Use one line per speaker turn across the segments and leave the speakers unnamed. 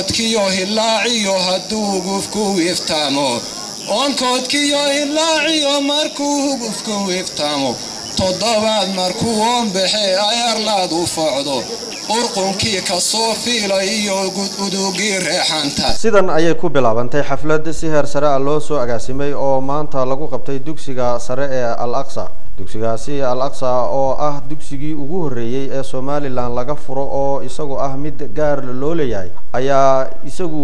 كيو هلاعيو هدوغ فكو يفتامو وانكود كيو هلاعيو مركوغ فكو يفتامو تضباد مركوهم بحي ايرلاد وفعضو قرقنكي كصوفي لأيو قدوغي ريحانتا
sidan ayay ku bilaabantay xaflad si heer sare ah loo soo agaasimay oo maanta lagu qabtay dugsiga sare ee Al-Aqsa dugsigaasi Al-Aqsa oo ah dugsigii ugu horeeyay ee Somaliland laga furo oo isagu ah mid gaar loo leeyahay ayaa isagu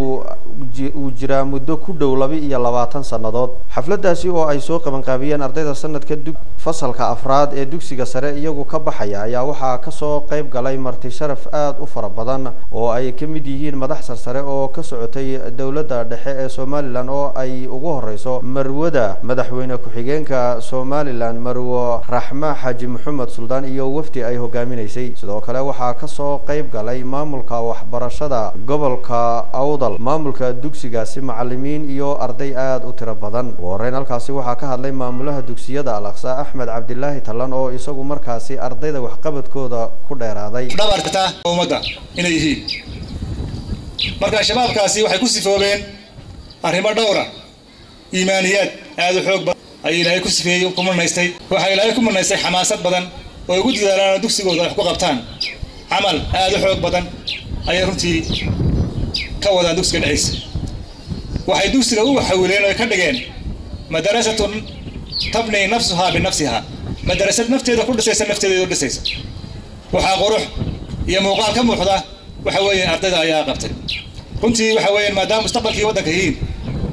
uu jira muddo ku dhow 22 sanadood xafladaasi oo ay soo qaban qaabiyeen ardayda sanadka fasalka afraad ee dugsiga sare iyagu ka baxaya ayaa waxa ka soo qayb galay marti sharaf aad u fara badan oo ay ka mid yihiin madax sare oo ka socotay dawladda dhexe ee Somaliland oo ay ugu horeyso marwada madaxweyne ku xigeenka Somaliland marwo Raxma Xaji Maxamed Suldaan iyo wafdi ay hogaaminaysay sidoo kale waxa ka soo qayb galay maamulka waxbarashada gobolka Awdal maamulka dugsigaasi macallimiin iyo arday aad u tiro badan wareen halkaasi waxa ka hadlay maamulaha dugsiyada Al-Aqsa Axmed Cabdillaahi Talan oo isagu markaasi ardayda wax qabadkooda ku dheeraaday
dhabarta umada inay yihiin marka shabaabkaasi waxay ku sifoobeen arrimo dhowr ah iimaaniyad aad u xoog badan ay ilaahay ku sifeeyay ku manaystay waxa ilaahay ku manaystay xamaasad badan oo ugu dadaalaan dugsigooda wax ku qabtaan amal aad u xoog badan ay runtii ka wadaan dugsiga dhexdiisa waxay dugsiga u xawileen oo ka dhigeen madrasatun tabni nafsaha binafsiha madrasad nafteeda ku dhisaysa nafteeda u dhisaysa waxa qurux iyo muuqaal ka muuqda waxa weeyaan ardayda ayaa qabtay runtii waxa weeyaan maadaama mustaqbalkii wadanka yihiin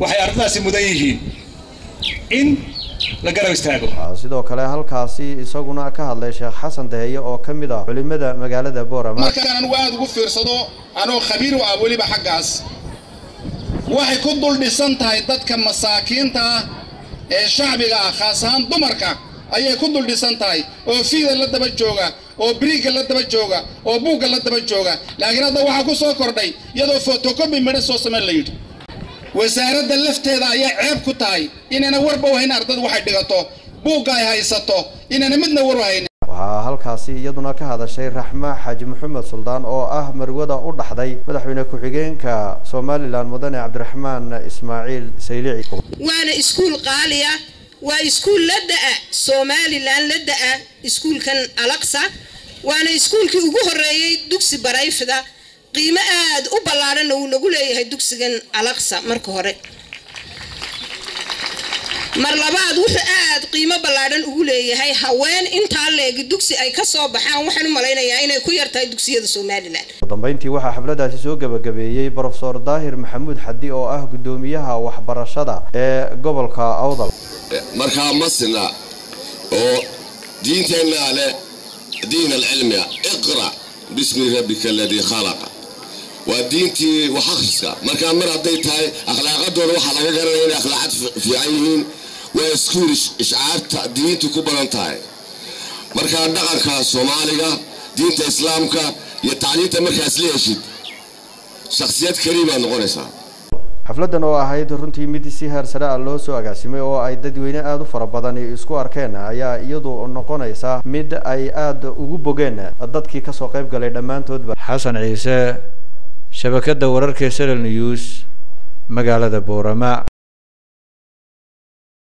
waxay ardaydaasi mudan yihiin in la garab istaago
sidoo kale halkaasi isaguna ka hadlay Sheekh Xasan Dahaye oo kamid ah culimada magaalada Boorama
markaan anigu aad ugu fiirsado anoo khabiir u ah waliba xaggaas waxay ku dul dhisan tahay dadka masaakiinta ah ee shacbiga ah khaas ahaan dumarka ayay ku dul dhisan tahay oo fiida la daba jooga oo briga la daba jooga oo buuga la daba jooga laakiin hadda waxa ku soo kordhay iyadoo photocopy mid soo sameeyay la yidhi wasaaradda lafteeda ayaa ceeb ku tahay inana warba wahayn ardaydu waxay dhigato buuga ay haysato inana midna war wahayn
waxa halkaasi iyaduna ka hadashay Raxma Xaji Maxamed Suldaan oo ah marwada u dhaxday madaxweyne ku xigeenka Somaliland mudane Cabdiraxmaan Ismaaciil Saylici
waana iskuul qaaliya waa iskuul la daa Somaliland la daa iskuulkan Al-Aqsa waana iskuulkii ugu horeeyay dugsi barayfada qiimo aad u ballaaran oo nagu leeyahay dugsigan Al-Aqsa marka hore mar labaad wuxuu aad qiimo ballaaran ugu leeyahay haween inta leeg dugsi ay ka soo baxaan waxaan u maleynayaa inay ku yartahay dugsiyada Somaliland
dambeyntii waxa xafladaasi soo gabagabeeyay Professor Daahir Maxamuud Xaddi oo ah gudoomiyaha waxbarashada ee gobolka Awdal
marka masna oo diinteena leh diin al-ilmi iqra bismi rabbika alladhi khalaqa ودينتي وحقسك مركا مرة ديتها أخلاقات دول واحد على جرّين أخلاقات في عينين ويسكور إشعار دينتي كبرانتاي مركا دقنك سوماليا دينت إسلامك يتعليت مركا إسليشيد شخصيات كريمة نقولها
xafladan oo ahayd runtii mid si heer sare ah loo soo agaasimay oo ay dadweyne aad u fara badan isku arkeen ayaa iyadu noqonaysa mid ay aad ugu bogeen dadkii ka soo qayb galay dhamaantoodba Xasan Ciise shabakada wararka Sirel News magaalada Boorama